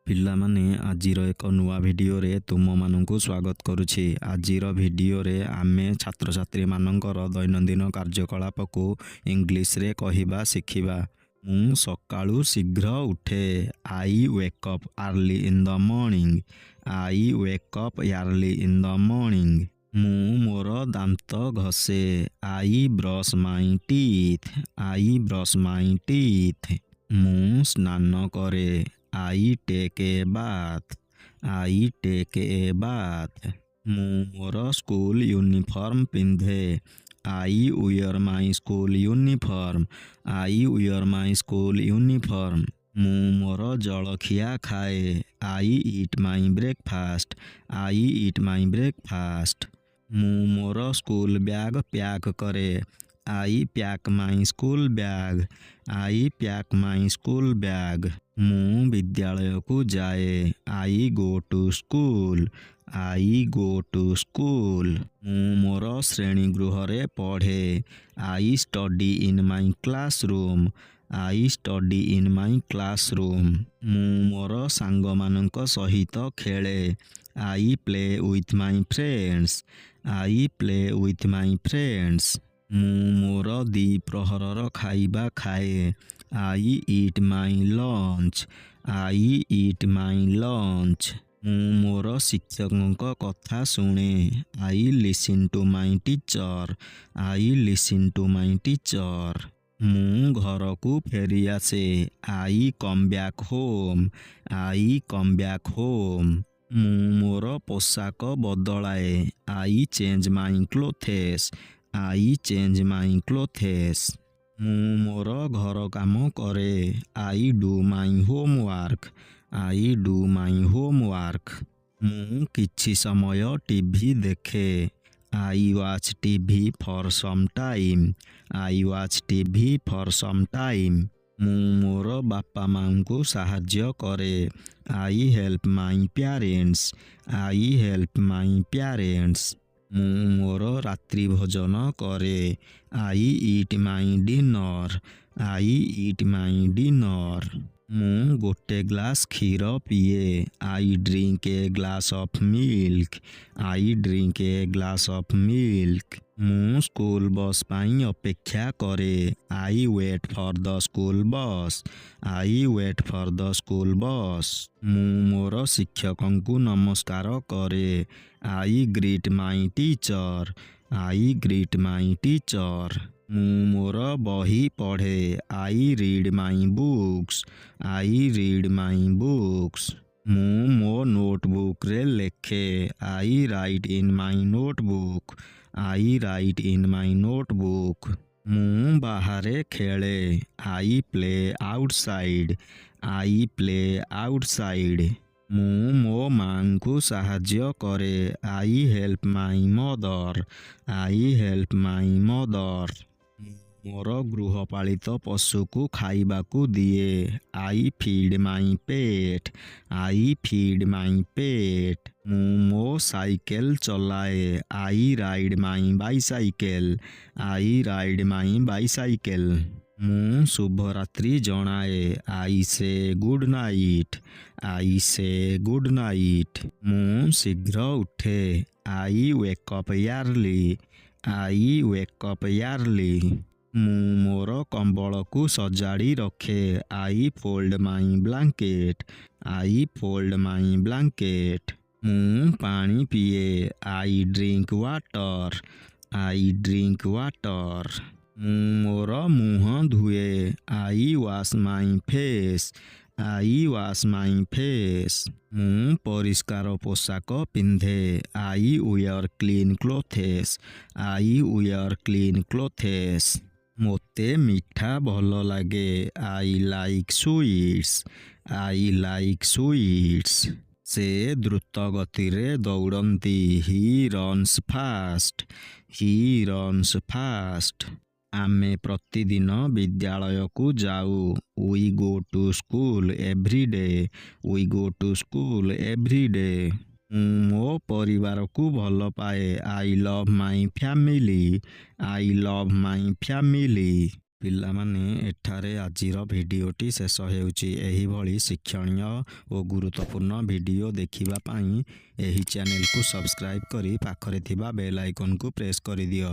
ପିଲାମାନେ ଆଜିର ଏକ ନୂଆ ଭିଡ଼ିଓରେ ତୁମମାନଙ୍କୁ ସ୍ୱାଗତ କରୁଛି। ଆଜିର ଭିଡ଼ିଓରେ ଆମେ ଛାତ୍ରଛାତ୍ରୀମାନଙ୍କର ଦୈନନ୍ଦିନ କାର୍ଯ୍ୟକଳାପକୁ ଇଂଲିଶରେ କହିବା ଶିଖିବା। ମୁଁ ସକାଳୁ ଶୀଘ୍ର ଉଠେ। I wake up early in the morning. I wake up early in the morning. ମୁଁ ମୋର ଦାନ୍ତ ଘଷେ। I brush my teeth. I brush my teeth. ମୁଁ ସ୍ନାନ କରେ। I take a bath. I take a bath. ମୁଁ ମୋର ସ୍କୁଲ ୟୁନିଫର୍ମ ପିନ୍ଧେ। I wear my school uniform. I wear my school uniform. ମୁଁ ମୋର ଜଳଖିଆ ଖାଏ। I eat my breakfast. I eat my breakfast. ମୁଁ ମୋର ସ୍କୁଲ ବ୍ୟାଗ୍ ପ୍ୟାକ୍ କରେ। I pack my school bag. I pack my school bag. ମୁଁ ବିଦ୍ୟାଳୟକୁ ଯାଏ। I go to school. I go to school. ମୁଁ ମୋର ଶ୍ରେଣୀଗୃହରେ ପଢ଼େ। I study in my classroom. I study in my classroom. ମୁଁ ମୋର ସାଙ୍ଗମାନଙ୍କ ସହିତ ଖେଳେ। I play with my friends. I play with my friends. ମୁଁ ମୋର ଦ୍ୱିପ୍ରହରର ଖାଇବା ଖାଏ। I eat my lunch. I eat my lunch. ମୁଁ ମୋର ଶିକ୍ଷକଙ୍କ କଥା ଶୁଣେ। I listen to my teacher. I listen to my teacher. ମୁଁ ଘରକୁ ଫେରି ଆସେ। I come back home. I come back home. ମୁଁ ମୋର ପୋଷାକ ବଦଳାଏ। I change my clothes. I change my clothes. ମୁଁ ମୋର ଘର କାମ କରେ। I do my homework. I do my homework. ମୁଁ କିଛି ସମୟ ଟିଭି ଦେଖେ। I watch TV for some time. I watch TV for some time. ମୁଁ ମୋର ବାପା ମାଆଙ୍କୁ ସାହାଯ୍ୟ କରେ। I help my parents. I help my parents. ମୁଁ ମୋର ରାତ୍ରି ଭୋଜନ କରେ। I eat my dinner. I eat my dinner. ମୁଁ ଗୋଟେ ଗ୍ଲାସ୍ କ୍ଷୀର ପିଏ। I drink a glass of milk. I drink a glass of milk. ମୁଁ ସ୍କୁଲ ବସ୍ ପାଇଁ ଅପେକ୍ଷା କରେ। I wait for the school bus. I wait for the school bus. ମୁଁ ମୋର ଶିକ୍ଷକଙ୍କୁ ନମସ୍କାର କରେ। I greet my teacher. I greet my teacher. ମୁଁ ମୋର ବହି ପଢ଼େ। I read my books. I read my books. ମୁଁ ମୋ ନୋଟବୁକ୍ରେ ଲେଖେ। I write in my notebook. I write in my notebook. ମୁଁ ବାହାରେ ଖେଳେ। I play outside. I play outside. ମୁଁ ମୋ ମାଆଙ୍କୁ ସାହାଯ୍ୟ କରେ। I help my mother. I help my mother. ମୋର ଗୃହପାଳିତ ପଶୁକୁ ଖାଇବାକୁ ଦିଏ। I feed my pet. I feed my pet. ମୁଁ ମୋ ସାଇକେଲ ଚଲାଏ। I ride my bicycle. I ride my bicycle. ମୁଁ ଶୁଭରାତ୍ରି ଜଣାଏ। I say good night. I say good night. ମୁଁ ଶୀଘ୍ର ଉଠେ। I wake up early. I wake up early. ମୁଁ ମୋର କମ୍ବଳକୁ ସଜାଡ଼ି ରଖେ। I fold my blanket. I fold my blanket. ମୁଁ ପାଣି ପିଏ। I drink water. I drink water. ମୁଁ ମୋର ମୁହଁ ଧୁଏ। I wash my face. I wash my face. ମୁଁ ପରିଷ୍କାର ପୋଷାକ ପିନ୍ଧେ। I wear clean clothes. I wear clean କ୍ଲୋଥେସ୍। ମୋତେ ମିଠା ଭଲ ଲାଗେ। I like sweets. I like sweets. ସେ ଦ୍ରୁତ ଗତିରେ ଦୌଡ଼ନ୍ତି। ହି ରନ୍ସ ଫାଷ୍ଟ। ହି ରନ୍ସ ଫାଷ୍ଟ। ଆମେ ପ୍ରତିଦିନ ବିଦ୍ୟାଳୟକୁ ଯାଉ। We go to school every day. We go to school every day. ମୁଁ ମୋ ପରିବାରକୁ ଭଲ ପାଏ। I love my family. I love my family. ପିଲାମାନେ ଏଠାରେ ଆଜିର ଭିଡ଼ିଓଟି ଶେଷ ହେଉଛି। ଏହିଭଳି ଶିକ୍ଷଣୀୟ ଓ ଗୁରୁତ୍ୱପୂର୍ଣ୍ଣ ଭିଡ଼ିଓ ଦେଖିବା ପାଇଁ ଏହି ଚ୍ୟାନେଲକୁ ସବସ୍କ୍ରାଇବ୍ କରି ପାଖରେ ଥିବା ବେଲ୍ ଆଇକନକୁ ପ୍ରେସ୍ କରିଦିଅ।